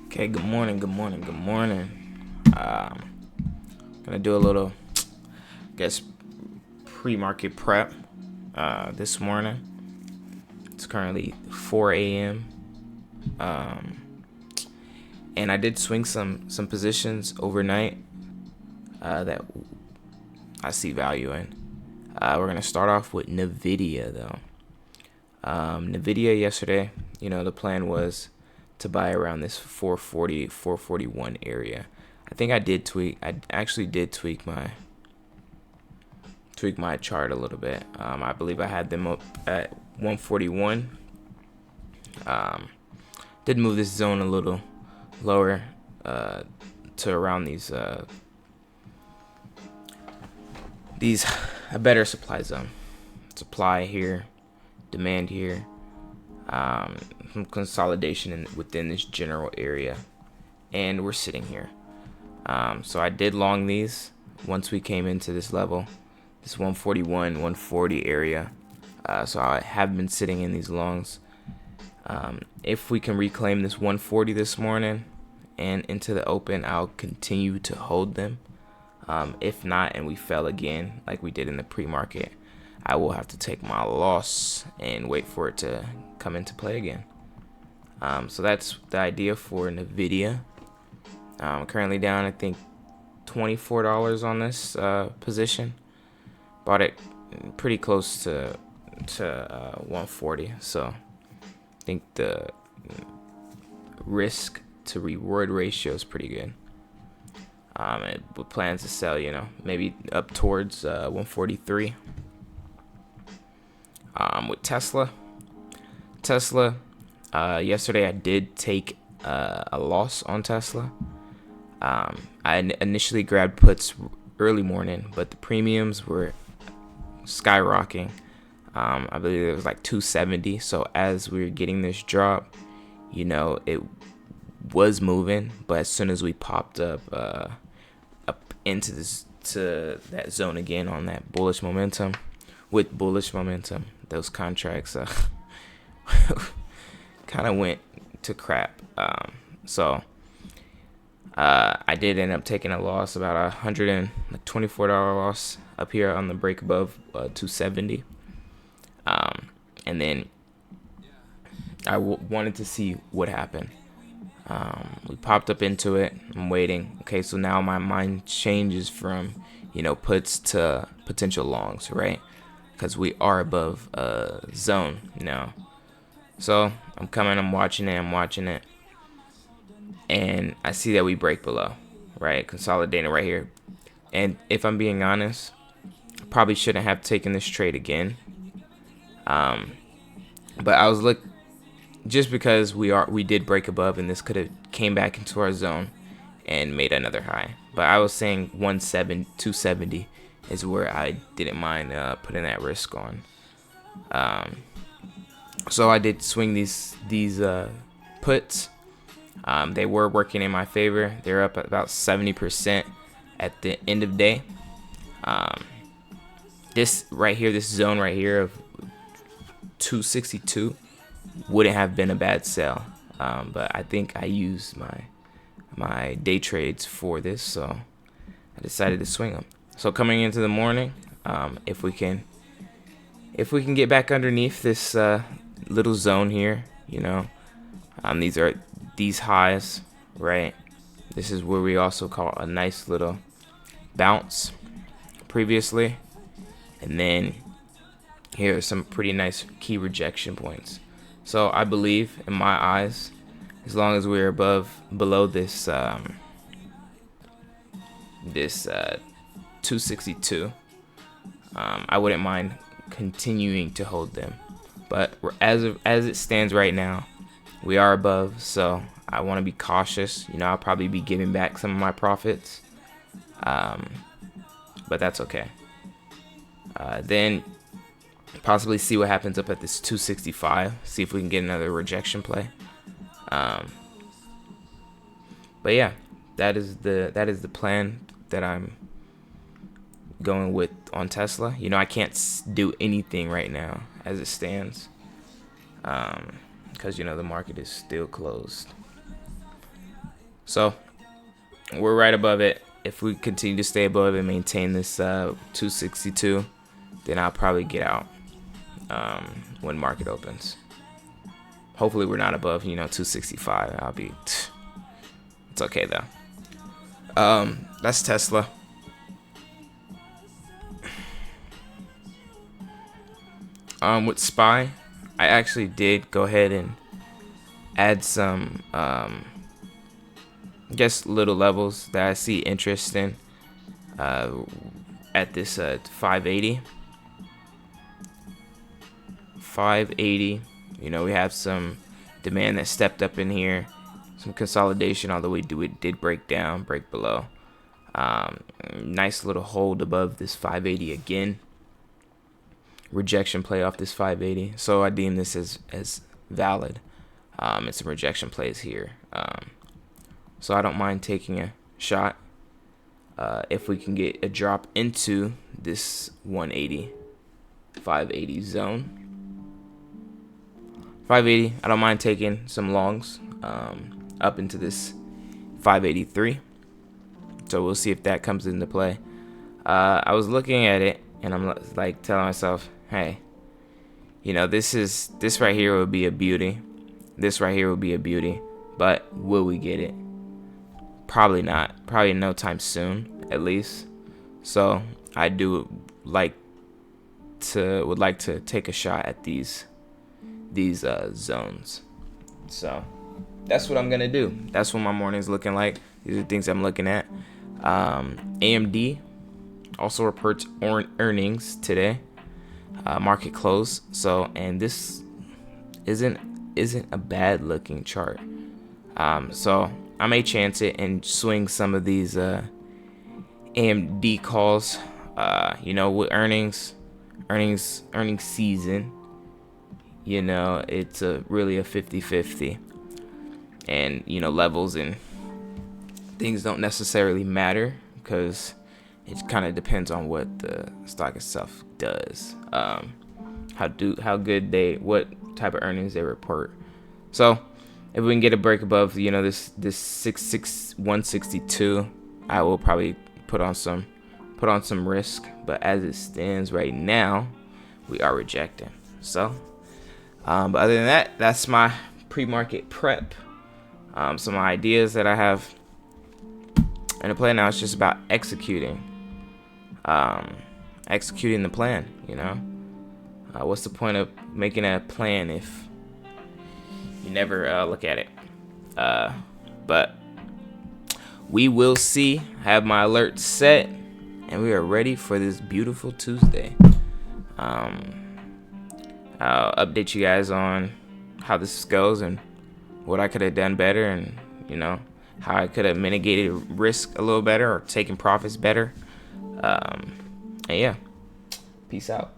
Okay, good morning, good morning, good morning. Gonna do a little, guess, pre-market prep this morning. It's currently 4 a.m. And I did swing some positions overnight that I see value in. We're gonna start off with NVDA though. NVDA yesterday, the plan was to buy around this 440, 441 area. I think I actually did tweak my chart a little bit. I believe I had them up at 141. Did move this zone a little lower to around these a better supply zone. Supply here, demand here, some consolidation within this general area, and we're sitting here. So I did long these once we came into this level, this 141, 140 area. So I have been sitting in these longs. If we can reclaim this 140 this morning and into the open, I'll continue to hold them. If not, and we fell again like we did in the pre-market, I will have to take my loss and wait for it to come into play again. So that's the idea for NVIDIA. Currently down, I think, $24 on this position. Bought it pretty close to 140. So I think the risk to reward ratio is pretty good. With plans to sell, maybe up towards 143. With Tesla, yesterday I did take a loss on Tesla. I initially grabbed puts early morning, but the premiums were skyrocketing. I believe it was like 270. So as we were getting this drop, it was moving, but as soon as we popped up into that zone again on that bullish momentum, those contracts kind of went to crap. So I did end up taking a loss, about $124 loss up here on the break above 270. And then I wanted to see what happened. We popped up into it. I'm waiting. Okay, so now my mind changes from, puts to potential longs, right? Because we are above zone now. So I'm watching it. And I see that we break below, right? Consolidating right here. And if I'm being honest, probably shouldn't have taken this trade again. But I was just because we did break above, and this could have came back into our zone and made another high. But I was saying 270 is where I didn't mind putting that risk on. So I did swing these puts. They were working in my favor. They're up about 70% at the end of the day. This zone right here of 262 wouldn't have been a bad sell. But I think I used my day trades for this, so I decided to swing them. So coming into the morning, if we can get back underneath this little zone here, these are these highs, right? This is where we also call a nice little bounce previously, and then here are some pretty nice key rejection points. So I believe, in my eyes, as long as we're below this 262, I wouldn't mind continuing to hold them. But as it stands right now, we are above, so I want to be cautious. I'll probably be giving back some of my profits, but that's okay. Then possibly see what happens up at this 265. See if we can get another rejection play. But yeah, that is the plan that I'm going with on Tesla. I can't do anything right now as it stands, because the market is still closed. So we're right above it. If we continue to stay above and maintain this 262, then I'll probably get out when market opens. Hopefully we're not above 265. I'll be it's okay though. That's Tesla. With SPY, I actually did go ahead and add some just little levels that I see interest in at this 580. We have some demand that stepped up in here, some consolidation, although it did break below. Nice little hold above this 580 again. Rejection play off this 580, so I deem this as valid. And some rejection plays here, so I don't mind taking a shot if we can get a drop into this 180 580 zone. 580, I don't mind taking some longs up into this 583, so we'll see if that comes into play. I was looking at it and I'm like telling myself, hey, this right here would be a beauty. This right here would be a beauty, but will we get it? Probably not. Probably no time soon, at least. So I would like to take a shot at these zones. So that's what I'm gonna do. That's what my morning's looking like. These are things I'm looking at. AMD also reports earnings today. Market close. So, and this isn't a bad looking chart. So I may chance it and swing some of these AMD calls. With earnings season, it's really a 50-50, and levels and things don't necessarily matter because it kind of depends on what the stock itself does. What type of earnings they report. So if we can get a break above this 162, I will probably put on some risk, but as it stands right now, we are rejecting. So but other than that, that's my pre-market prep. Some ideas that I have in the plan now. It's just about executing the plan. What's the point of making a plan if you never look at it? But we will see. Have my alert set, and we are ready for this beautiful Tuesday. I'll update you guys on how this goes and what I could have done better, and how I could have mitigated risk a little better or taken profits better. And yeah, peace out.